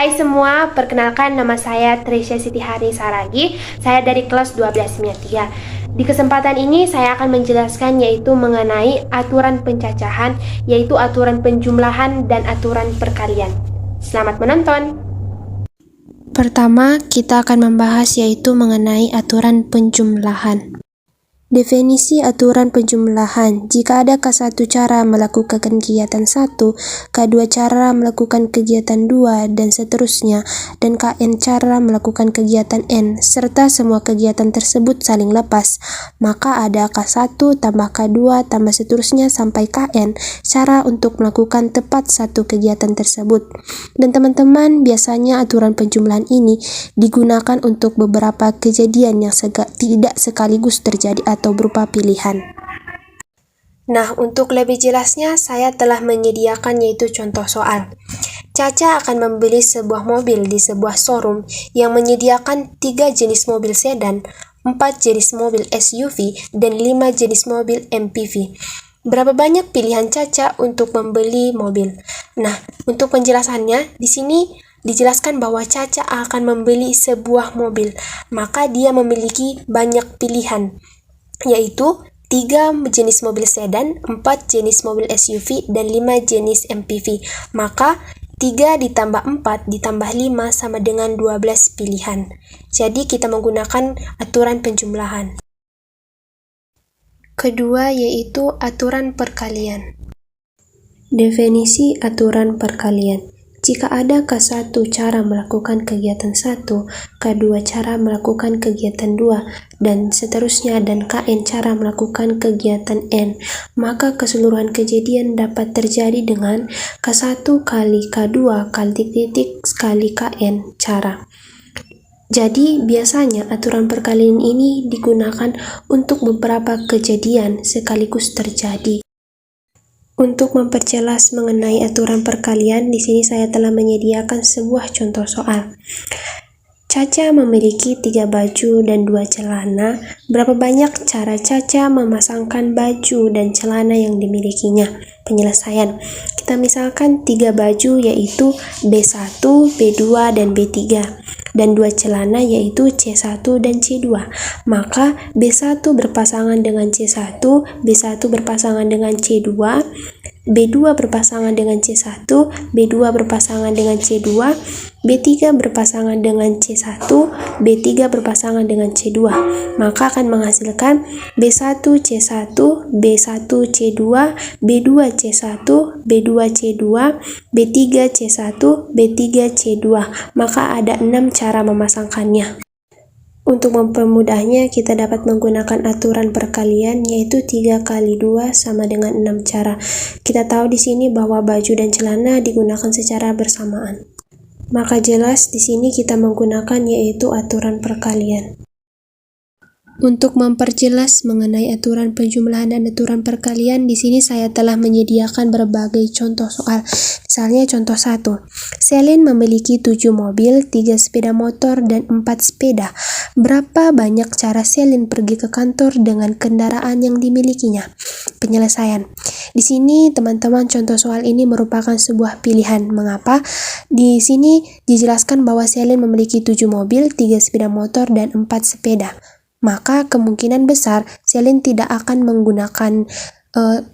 Hai semua, perkenalkan nama saya Trisha Sitihari Saragi. Saya dari kelas 12 3. Di kesempatan ini saya akan menjelaskan yaitu mengenai aturan pencacahan, yaitu aturan penjumlahan dan aturan perkalian. Selamat menonton. Pertama, kita akan membahas yaitu mengenai aturan penjumlahan. Definisi aturan penjumlahan: jika ada K1 cara melakukan kegiatan 1, K2 cara melakukan kegiatan 2, dan seterusnya, dan Kn cara melakukan kegiatan N, serta semua kegiatan tersebut saling lepas, maka ada K1 tambah K2 tambah seterusnya sampai Kn cara untuk melakukan tepat satu kegiatan tersebut. Dan teman-teman, biasanya aturan penjumlahan ini digunakan untuk beberapa kejadian yang tidak sekaligus terjadi atau berupa pilihan. Nah, untuk lebih jelasnya, saya telah menyediakan yaitu contoh soal. Caca akan membeli sebuah mobil di sebuah showroom yang menyediakan 3 jenis mobil sedan, 4 jenis mobil SUV, dan 5 jenis mobil MPV. Berapa banyak pilihan Caca untuk membeli mobil? Nah, untuk penjelasannya, di sini dijelaskan bahwa Caca akan membeli sebuah mobil, maka dia memiliki banyak pilihan, yaitu 3 jenis mobil sedan, 4 jenis mobil SUV, dan 5 jenis MPV. Maka 3 ditambah 4 ditambah 5 sama dengan 12 pilihan. Jadi kita menggunakan aturan penjumlahan. Kedua yaitu aturan perkalian. Definisi aturan perkalian: jika ada K1 cara melakukan kegiatan 1, K2 cara melakukan kegiatan 2, dan seterusnya, dan Kn cara melakukan kegiatan N, maka keseluruhan kejadian dapat terjadi dengan K1 kali K2 kali titik kali Kn cara. Jadi, biasanya aturan perkalian ini digunakan untuk beberapa kejadian sekaligus terjadi. Untuk memperjelas mengenai aturan perkalian, di sini saya telah menyediakan sebuah contoh soal. Caca memiliki 3 baju dan 2 celana. Berapa banyak cara Caca memasangkan baju dan celana yang dimilikinya? Penyelesaian: kita misalkan 3 baju yaitu B1, B2, dan B3, dan 2 celana yaitu C1 dan C2. Maka B1 berpasangan dengan C1, B1 berpasangan dengan C2, B2 berpasangan dengan C1, B2 berpasangan dengan C2, B3 berpasangan dengan C1, B3 berpasangan dengan C2. Maka akan menghasilkan B1 C1, B1 C2, B2 C1, B2 C2, B3 C1, B3 C2. Maka ada 6 cara memasangkannya. Untuk mempermudahnya, kita dapat menggunakan aturan perkalian, yaitu 3 kali 2 sama dengan 6 cara. Kita tahu di sini bahwa baju dan celana digunakan secara bersamaan. Maka jelas di sini kita menggunakan yaitu aturan perkalian. Untuk memperjelas mengenai aturan penjumlahan dan aturan perkalian, di sini saya telah menyediakan berbagai contoh soal. Misalnya contoh 1. Selin memiliki 7 mobil, 3 sepeda motor, dan 4 sepeda. Berapa banyak cara Selin pergi ke kantor dengan kendaraan yang dimilikinya? Penyelesaian: di sini teman-teman, contoh soal ini merupakan sebuah pilihan. Mengapa? Di sini dijelaskan bahwa Selin memiliki 7 mobil, 3 sepeda motor, dan 4 sepeda. Maka kemungkinan besar Selin tidak akan menggunakan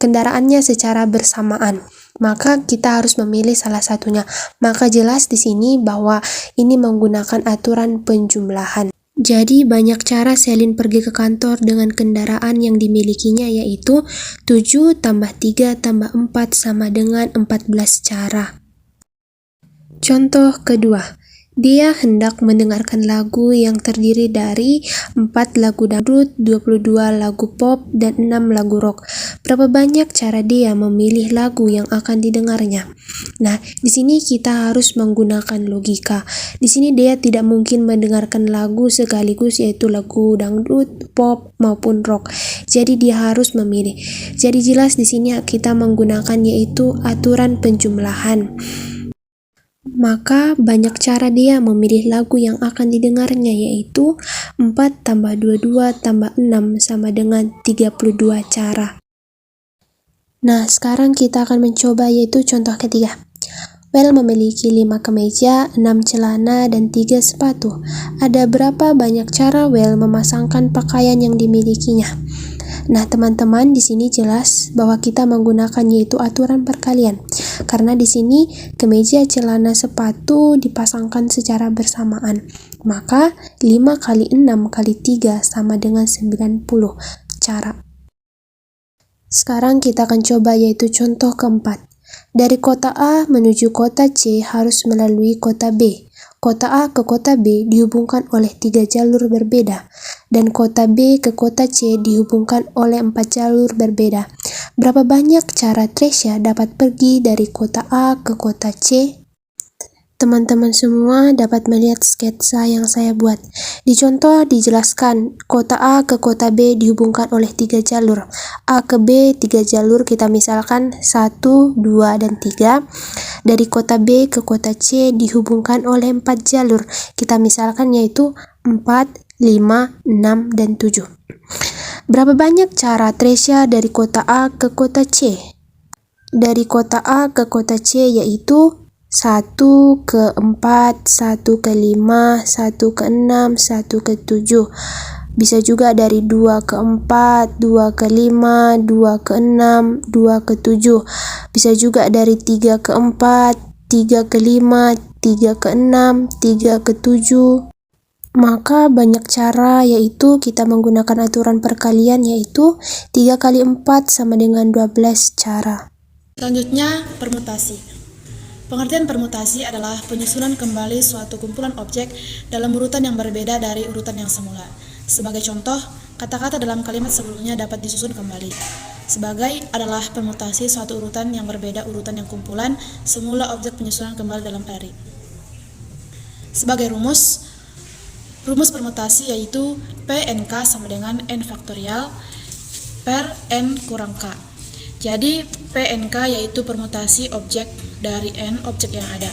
kendaraannya secara bersamaan. Maka kita harus memilih salah satunya. Maka jelas di sini bahwa ini menggunakan aturan penjumlahan. Jadi banyak cara Selin pergi ke kantor dengan kendaraan yang dimilikinya, yaitu 7 tambah 3 tambah 4 sama dengan 14 cara. Contoh kedua. Dia hendak mendengarkan lagu yang terdiri dari 4 lagu dangdut, 22 lagu pop, dan 6 lagu rock. Berapa banyak cara dia memilih lagu yang akan didengarnya? Nah, di sini kita harus menggunakan logika. Di sini dia tidak mungkin mendengarkan lagu sekaligus, yaitu lagu dangdut, pop, maupun rock. Jadi dia harus memilih. Jadi jelas di sini kita menggunakan yaitu aturan penjumlahan. Maka banyak cara dia memilih lagu yang akan didengarnya, yaitu 4 tambah 22 tambah 6 sama dengan 32 cara. Nah, sekarang kita akan mencoba yaitu contoh ketiga. Well memiliki 5 kemeja, 6 celana, dan 3 sepatu. Ada berapa banyak cara Well memasangkan pakaian yang dimilikinya? Nah, teman-teman, di sini jelas bahwa kita menggunakan yaitu aturan perkalian. Karena di sini kemeja, celana, sepatu dipasangkan secara bersamaan. Maka 5 kali 6 kali 3 sama dengan 90 cara. Sekarang kita akan coba yaitu contoh keempat. Dari kota A menuju kota C harus melalui kota B. Kota A ke kota B dihubungkan oleh 3 jalur berbeda, dan kota B ke kota C dihubungkan oleh 4 jalur berbeda. Berapa banyak cara Tresya dapat pergi dari kota A ke kota C? Teman-teman semua dapat melihat sketsa yang saya buat. Di contoh dijelaskan, kota A ke kota B dihubungkan oleh 3 jalur. A ke B 3 jalur, kita misalkan 1, 2, dan 3. Dari kota B ke kota C dihubungkan oleh 4 jalur. Kita misalkan yaitu 4, 5, 6, dan 7. Berapa banyak cara Tresya dari kota A ke kota C? Dari kota A ke kota C yaitu 1 ke 4, 1 ke 5, 1 ke 6, 1 ke 7. Bisa juga dari 2 ke 4, 2 ke 5, 2 ke 6, 2 ke 7. Bisa juga dari 3 ke 4, 3 ke 5, 3 ke 6, 3 ke 7. Maka banyak cara, yaitu kita menggunakan aturan perkalian, yaitu 3 kali 4 sama dengan 12 cara. Selanjutnya, permutasi. Pengertian permutasi adalah penyusunan kembali suatu kumpulan objek dalam urutan yang berbeda dari urutan yang semula. Sebagai contoh, kata-kata dalam kalimat sebelumnya dapat disusun kembali. Sebagai adalah permutasi suatu urutan yang berbeda urutan yang kumpulan semula objek penyusunan kembali dalam array. Sebagai rumus permutasi yaitu PNK sama dengan N faktorial per N kurang K. Jadi PNK yaitu permutasi objek dari N objek yang ada.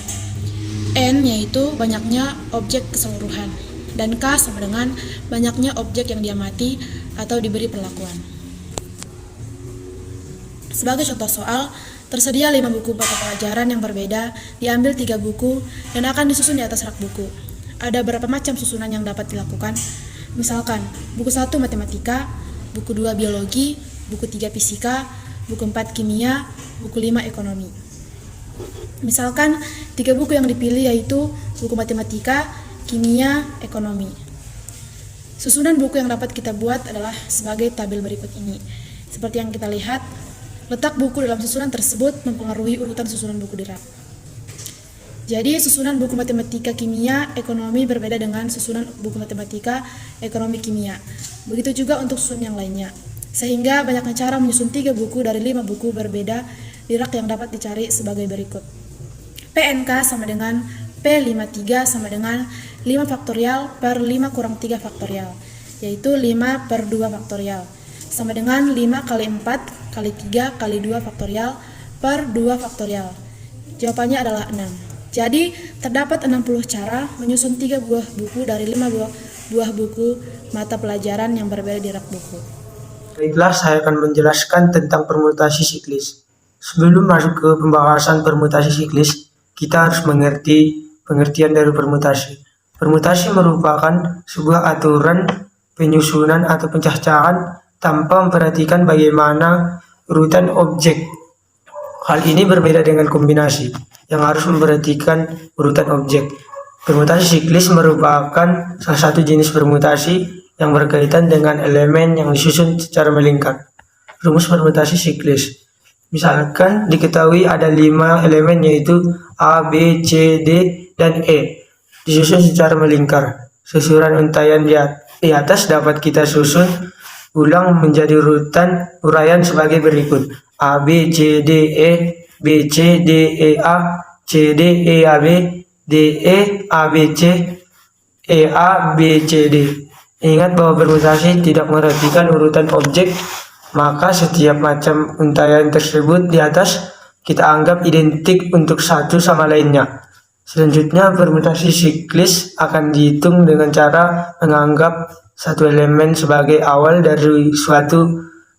N yaitu banyaknya objek keseluruhan, dan K sama dengan banyaknya objek yang diamati atau diberi perlakuan. Sebagai contoh soal, tersedia 5 buku mata pelajaran yang berbeda, diambil 3 buku, dan akan disusun di atas rak buku. Ada berapa macam susunan yang dapat dilakukan? Misalkan, buku 1 matematika, buku 2 biologi, buku 3 fisika, buku 4 kimia, buku 5 ekonomi. Misalkan 3 buku yang dipilih yaitu buku matematika, kimia, ekonomi. Susunan buku yang dapat kita buat adalah sebagai tabel berikut ini. Seperti yang kita lihat, letak buku dalam susunan tersebut mempengaruhi urutan susunan buku di rak. Jadi susunan buku matematika, kimia, ekonomi berbeda dengan susunan buku matematika, ekonomi, kimia. Begitu juga untuk susunan yang lainnya. Sehingga banyaknya cara menyusun 3 buku dari 5 buku berbeda di rak yang dapat dicari sebagai berikut. PNK sama dengan P53 sama dengan 5 faktorial per 5 kurang 3 faktorial, yaitu 5 per 2 faktorial, sama dengan 5 kali 4 kali 3 kali 2 faktorial per 2 faktorial. Jawabannya adalah 6. Jadi, terdapat 60 cara menyusun 3 buah buku dari 5 buah buku mata pelajaran yang berbeda di rak buku. Baiklah, saya akan menjelaskan tentang permutasi siklis. Sebelum masuk ke pembahasan permutasi siklis, kita harus mengerti pengertian dari permutasi. Permutasi merupakan sebuah aturan penyusunan atau pencacahan tanpa memperhatikan bagaimana urutan objek. Hal ini berbeda dengan kombinasi, yang harus memperhatikan urutan objek. Permutasi siklis merupakan salah satu jenis permutasi yang berkaitan dengan elemen yang disusun secara melingkar. Rumus permutasi siklis. Misalkan diketahui ada 5 elemen yaitu A, B, C, D, dan E. Disusun secara melingkar. Susunan untaian di atas dapat kita susun ulang menjadi uraian sebagai berikut. A, B, C, D, E, B, C, D, E, A, C, D, E, A, B, D, E, A, B, C, E, A, B, C, D. Ingat bahwa permutasi tidak memperhatikan urutan objek, maka setiap macam untaian tersebut di atas kita anggap identik untuk satu sama lainnya. Selanjutnya, permutasi siklis akan dihitung dengan cara menganggap satu elemen sebagai awal dari suatu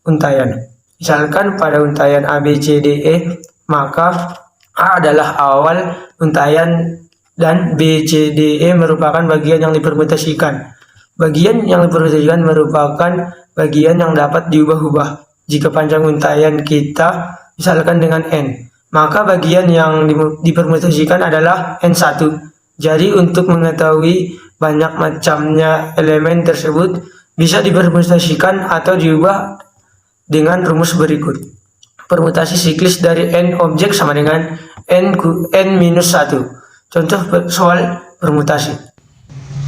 untaian. Misalkan pada untaian A, B, C, D, E, maka A adalah awal untaian dan B, C, D, E merupakan bagian yang dipermutasikan. Bagian yang dipermutasikan merupakan bagian yang dapat diubah-ubah. Jika panjang untaian kita misalkan dengan N, maka bagian yang dipermutasikan adalah N1. Jadi untuk mengetahui banyak macamnya elemen tersebut bisa dipermutasikan atau diubah dengan rumus berikut. Permutasi siklis dari N objek sama dengan N-1. Contoh soal permutasi.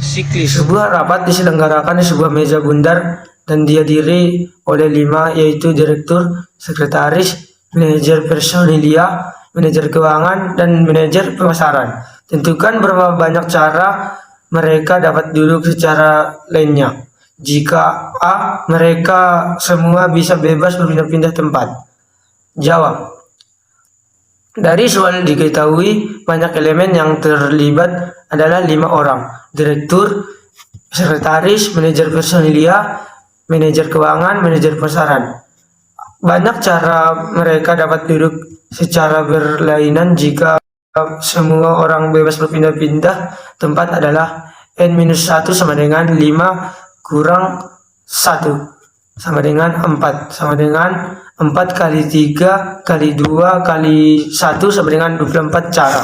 Siklis. Sebuah rapat diselenggarakan di sebuah meja bundar dan dihadiri oleh 5, yaitu direktur, sekretaris, manajer personalia, manajer keuangan, dan manajer pemasaran. Tentukan berapa banyak cara mereka dapat duduk secara lainnya. Jika A, mereka semua bisa bebas berpindah-pindah tempat. Jawab. Dari soal diketahui banyak elemen yang terlibat adalah 5 orang. Direktur, sekretaris, manajer personalia, manajer keuangan, manajer pemasaran. Banyak cara mereka dapat duduk secara berlainan jika semua orang bebas berpindah-pindah tempat adalah N-1 sama dengan 5 kurang 1 sama dengan 4, sama dengan 4 kali 3 kali 2 kali 1 sama dengan 24 cara.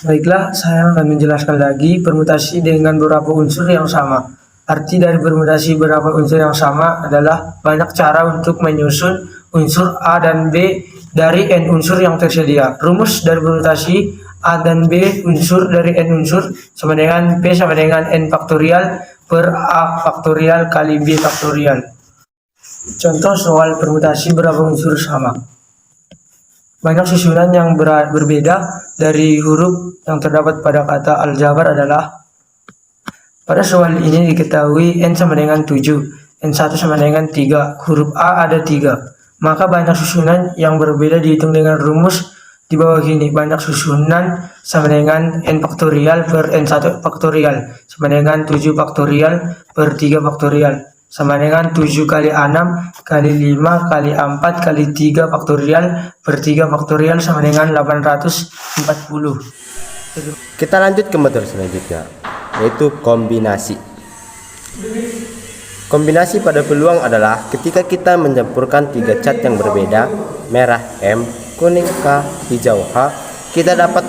Baiklah, saya akan menjelaskan lagi permutasi dengan beberapa unsur yang sama. Arti dari permutasi beberapa unsur yang sama adalah banyak cara untuk menyusun unsur A dan B dari N unsur yang tersedia. Rumus dari permutasi A dan B unsur dari N unsur sama dengan P sama dengan N faktorial per A faktorial kali B faktorial. Contoh soal permutasi berapa unsur sama. Banyak susunan yang berbeda dari huruf yang terdapat pada kata aljabar adalah: pada soal ini diketahui N sama dengan 7, N1 sama dengan 3, huruf A ada 3. Maka banyak susunan yang berbeda dihitung dengan rumus di bawah ini. Banyak susunan sama dengan N faktorial per N1 faktorial sama dengan 7 faktorial per 3 faktorial sama dengan 7 kali 6 kali 5 kali 4 kali 3 faktorial per 3 faktorial sama dengan 840. Kita lanjut ke metode selanjutnya, yaitu kombinasi. Kombinasi pada peluang adalah ketika kita mencampurkan 3 cat yang berbeda, merah M, kuning K, hijau H, kita dapat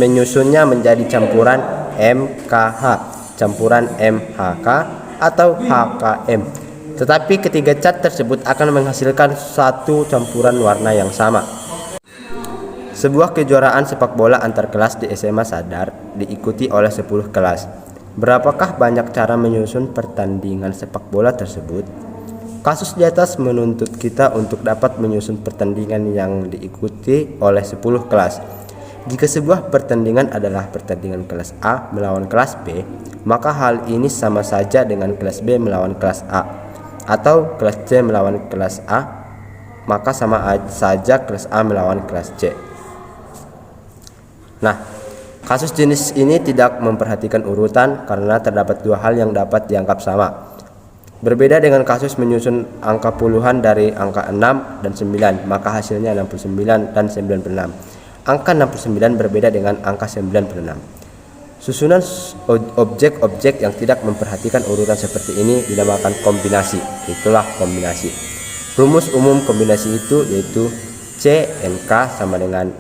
menyusunnya menjadi campuran MKH, campuran MHK, atau HKM. Tetapi ketiga cat tersebut akan menghasilkan satu campuran warna yang sama. Sebuah kejuaraan sepak bola antar kelas di SMA Sadar diikuti oleh 10 kelas. Berapakah banyak cara menyusun pertandingan sepak bola tersebut? Kasus di atas menuntut kita untuk dapat menyusun pertandingan yang diikuti oleh 10 kelas. Jika sebuah pertandingan adalah pertandingan kelas A melawan kelas B, maka hal ini sama saja dengan kelas B melawan kelas A, atau kelas C melawan kelas A, maka sama saja kelas A melawan kelas C. Nah, kasus jenis ini tidak memperhatikan urutan karena terdapat 2 hal yang dapat dianggap sama. Berbeda dengan kasus menyusun angka puluhan dari angka 6 dan 9, maka hasilnya 69 dan 96. Angka 69 berbeda dengan angka 96. Susunan objek-objek yang tidak memperhatikan urutan seperti ini dinamakan kombinasi. Itulah kombinasi. Rumus umum kombinasi itu yaitu CNK sama dengan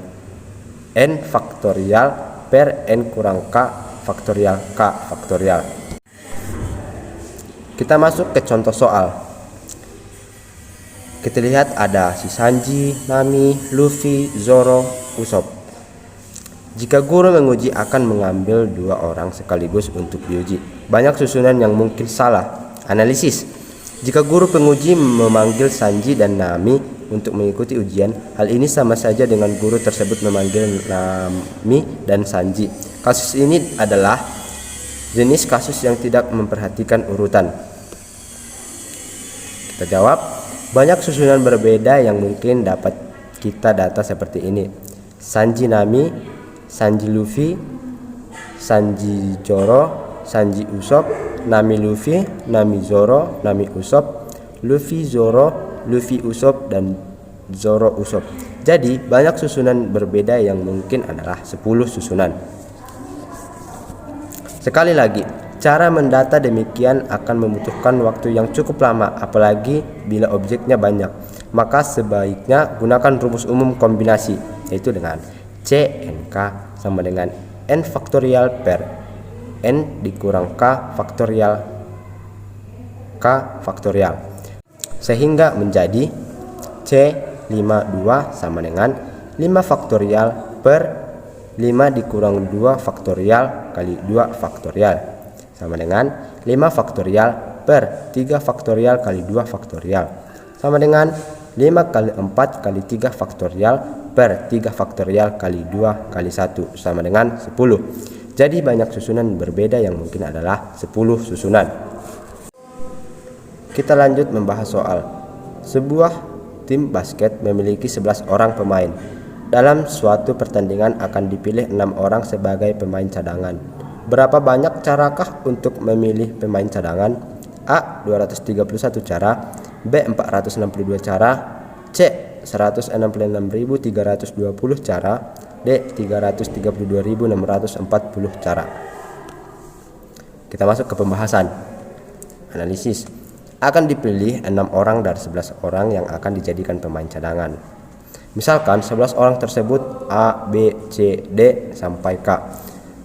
N faktorial per N kurang K faktorial K faktorial. Kita masuk ke contoh soal. Kita lihat ada si Sanji, Nami, Luffy, Zoro, Usopp. Jika guru menguji akan mengambil 2 orang sekaligus untuk diuji. Banyak susunan yang mungkin salah. Analisis. Jika guru penguji memanggil Sanji dan Nami untuk mengikuti ujian, hal ini sama saja dengan guru tersebut memanggil Nami dan Sanji. Kasus ini adalah jenis kasus yang tidak memperhatikan urutan. Kita jawab, banyak susunan berbeda yang mungkin dapat kita data seperti ini: Sanji Nami, Sanji Luffy, Sanji Zoro, Sanji Usopp, Nami Luffy, Nami Zoro, Nami Usopp, Luffy Zoro, Luffy Usopp, dan Zoro Usopp. Jadi banyak susunan berbeda yang mungkin adalah 10 susunan. Sekali lagi, cara mendata demikian akan membutuhkan waktu yang cukup lama, apalagi bila objeknya banyak. Maka sebaiknya gunakan rumus umum kombinasi, yaitu dengan CNK sama dengan N faktorial per N dikurang K faktorial sehingga menjadi C52 sama dengan 5 faktorial per 5 dikurang 2 faktorial kali 2 faktorial sama dengan 5 faktorial per 3 faktorial kali 2 faktorial sama dengan 5 kali 4 kali 3 faktorial per 3 faktorial kali 2 kali 1 sama dengan 10. Jadi banyak susunan berbeda yang mungkin adalah 10 susunan. Kita lanjut membahas soal. Sebuah tim basket memiliki 11 orang pemain. Dalam suatu pertandingan akan dipilih 6 orang sebagai pemain cadangan. Berapa banyak carakah untuk memilih pemain cadangan? A. 231 cara, B. 462 cara, C. 166.320 cara, D. 332.640 cara. Kita masuk ke pembahasan. Analisis. Akan dipilih 6 orang dari 11 orang yang akan dijadikan pemain cadangan. Misalkan 11 orang tersebut A, B, C, D sampai K.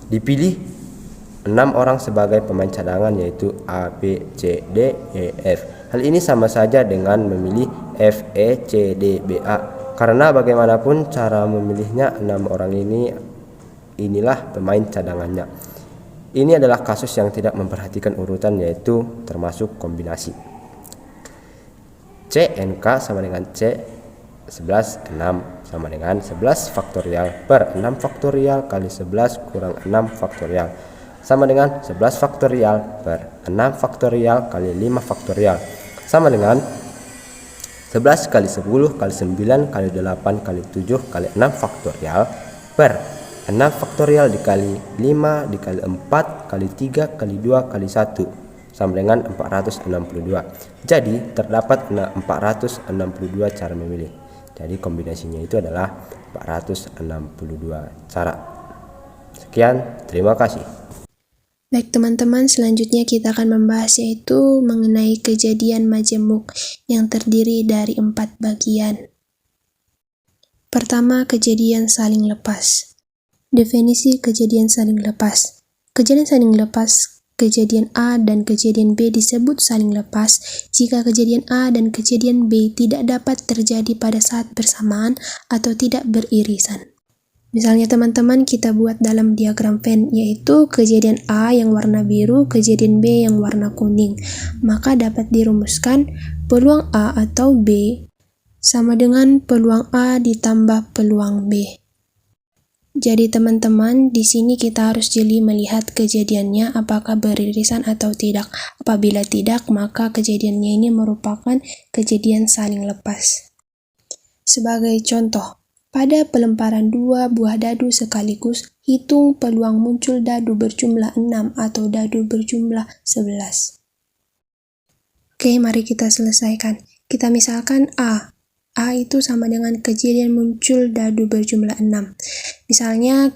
Dipilih 6 orang sebagai pemain cadangan yaitu A, B, C, D, E, F. Hal ini sama saja dengan memilih F, E, C, D, B, A. Karena bagaimanapun cara memilihnya 6 orang inilah pemain cadangannya. Ini adalah kasus yang tidak memperhatikan urutan yaitu termasuk kombinasi. CNK sama dengan C 11 6 sama dengan 11 faktorial per 6 faktorial kali 11 kurang 6 faktorial sama dengan 11 faktorial per 6 faktorial kali 5 faktorial sama dengan 11 kali 10 kali 9 kali 8 kali 7 kali 6 faktorial per 6 faktorial dikali 5 dikali 4 kali 3 kali 2 kali 1 sama dengan 462. Jadi terdapat 462 cara memilih. Jadi kombinasinya itu adalah 462 cara. Sekian, terima kasih. Baik teman-teman, selanjutnya kita akan membahas yaitu mengenai kejadian majemuk yang terdiri dari 4 bagian. Pertama, kejadian saling lepas. Definisi kejadian saling lepas. Kejadian saling lepas, kejadian A dan kejadian B disebut saling lepas jika kejadian A dan kejadian B tidak dapat terjadi pada saat bersamaan atau tidak beririsan. Misalnya teman-teman kita buat dalam diagram Venn, yaitu kejadian A yang warna biru, kejadian B yang warna kuning. Maka dapat dirumuskan peluang A atau B sama dengan peluang A ditambah peluang B. Jadi teman-teman, di sini kita harus jeli melihat kejadiannya apakah beririsan atau tidak. Apabila tidak, maka kejadiannya ini merupakan kejadian saling lepas. Sebagai contoh, pada pelemparan 2 buah dadu sekaligus, hitung peluang muncul dadu berjumlah 6 atau dadu berjumlah 11. Oke, mari kita selesaikan. Kita misalkan A. A itu sama dengan kejadian muncul dadu berjumlah 6. Misalnya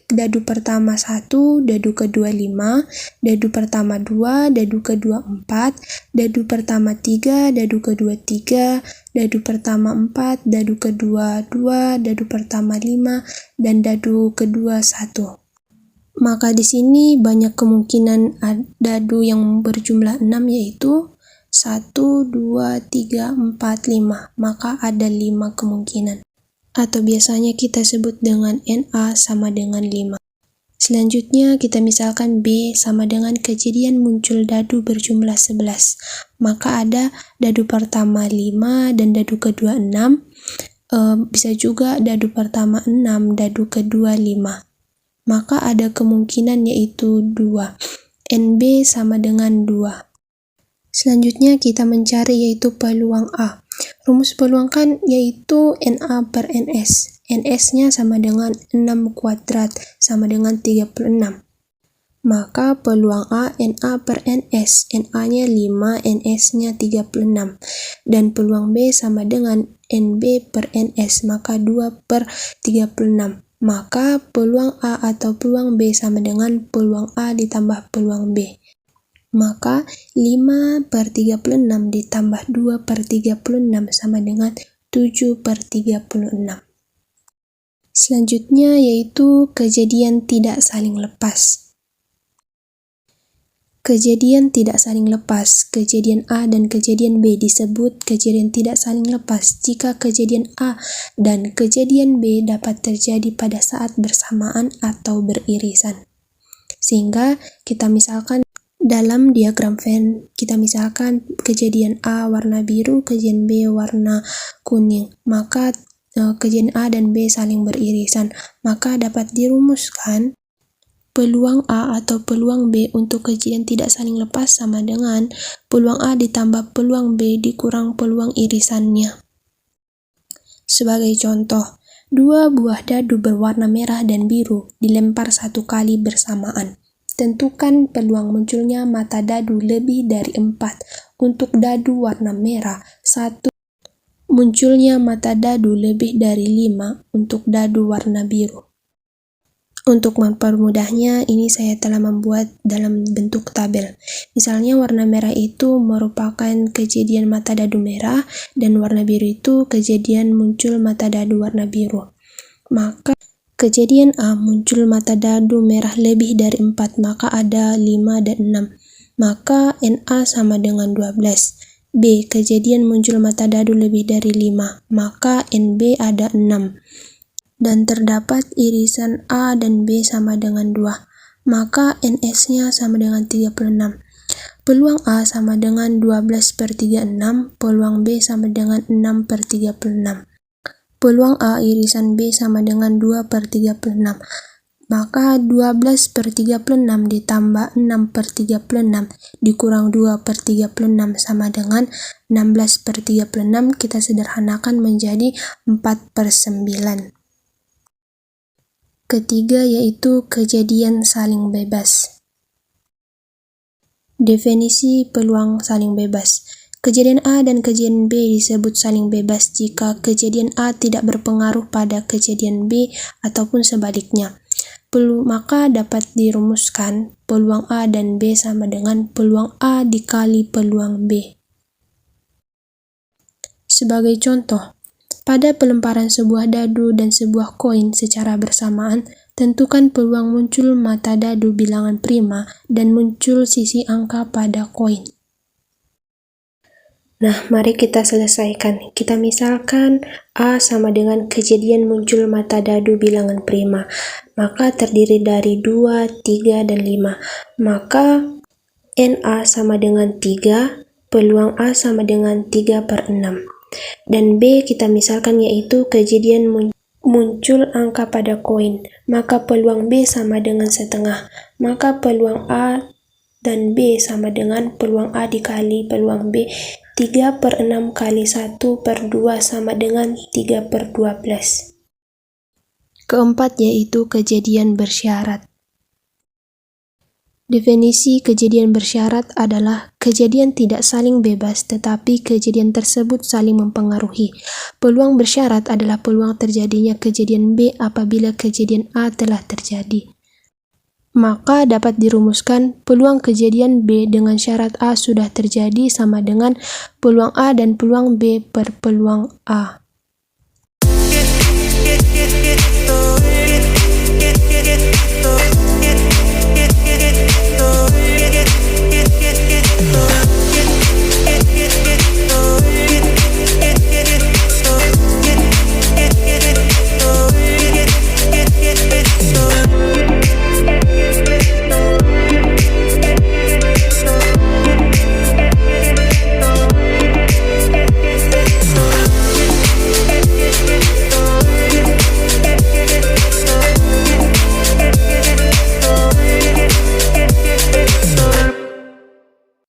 dadu pertama 1, dadu kedua 5, dadu pertama 2, dadu kedua 4, dadu pertama 3, dadu kedua 3, dadu pertama 4, dadu kedua 2, dadu pertama 5, dan dadu kedua 1. Maka di sini banyak kemungkinan dadu yang berjumlah 6 yaitu 1, 2, 3, 4, 5. Maka ada 5 kemungkinan. Atau biasanya kita sebut dengan NA sama dengan 5. Selanjutnya kita misalkan B sama dengan kejadian muncul dadu berjumlah 11. Maka ada dadu pertama 5 dan dadu kedua 6. Bisa juga dadu pertama 6, dadu kedua 5. Maka ada kemungkinan yaitu 2. NB sama dengan 2. Selanjutnya kita mencari yaitu peluang A. Rumus peluang kan yaitu NA per NS. NS-nya sama dengan 6 kuadrat sama dengan 36. maka peluang A NA per NS, NA-nya 5, NS-nya 36, dan peluang B sama dengan NB per NS, maka 2 per 36. Maka peluang A atau peluang B sama dengan peluang A ditambah peluang B. Maka 5 per 36 ditambah 2 per 36 sama dengan 7 per 36. Selanjutnya yaitu kejadian tidak saling lepas. Kejadian tidak saling lepas, kejadian A dan kejadian B disebut kejadian tidak saling lepas jika kejadian A dan kejadian B dapat terjadi pada saat bersamaan atau beririsan. Sehingga kita misalkan dalam diagram Venn, kita misalkan kejadian A warna biru, kejadian B warna kuning, maka kejadian A dan B saling beririsan, maka dapat dirumuskan peluang A atau peluang B untuk kejadian tidak saling lepas sama dengan peluang A ditambah peluang B dikurang peluang irisannya. Sebagai contoh, 2 buah dadu berwarna merah dan biru dilempar 1 kali bersamaan. Tentukan peluang munculnya mata dadu lebih dari 4 untuk dadu warna merah, 1 munculnya mata dadu lebih dari 5 untuk dadu warna biru. Untuk mempermudahnya, ini saya telah membuat dalam bentuk tabel. Misalnya warna merah itu merupakan kejadian mata dadu merah dan warna biru itu kejadian muncul mata dadu warna biru. Maka kejadian A muncul mata dadu merah lebih dari 4, maka ada 5 dan 6. Maka NA sama dengan 12. B. Kejadian muncul mata dadu lebih dari 5, maka NB ada 6. Dan terdapat irisan A dan B sama dengan 2, maka NS-nya sama dengan 36. Peluang A sama dengan 12 per 36, peluang B sama dengan 6 per 36. Peluang A irisan B sama dengan 2 per 36, maka 12 per 36 ditambah 6 per 36 dikurang 2 per 36 sama dengan 16 per 36, kita sederhanakan menjadi 4 per 9. Ketiga yaitu kejadian saling bebas. Definisi peluang saling bebas. Kejadian A dan kejadian B disebut saling bebas jika kejadian A tidak berpengaruh pada kejadian B ataupun sebaliknya. Maka dapat dirumuskan peluang A dan B sama dengan peluang A dikali peluang B. Sebagai contoh, pada pelemparan sebuah dadu dan sebuah koin secara bersamaan, tentukan peluang muncul mata dadu bilangan prima dan muncul sisi angka pada koin. Nah, mari kita selesaikan. Kita misalkan A sama dengan kejadian muncul mata dadu bilangan prima, maka terdiri dari 2, 3, dan 5. Maka NA sama dengan 3, peluang A sama dengan 3 per 6. Dan B kita misalkan yaitu kejadian muncul angka pada koin, maka peluang B sama dengan setengah, maka peluang A dan B sama dengan peluang A dikali peluang B. 3 per 6 kali 1 per 2 sama dengan 3 per 12. Keempat yaitu kejadian bersyarat. Definisi kejadian bersyarat adalah kejadian tidak saling bebas tetapi kejadian tersebut saling mempengaruhi. Peluang bersyarat adalah peluang terjadinya kejadian B apabila kejadian A telah terjadi. Maka dapat dirumuskan peluang kejadian B dengan syarat A sudah terjadi sama dengan peluang A dan peluang B per peluang A.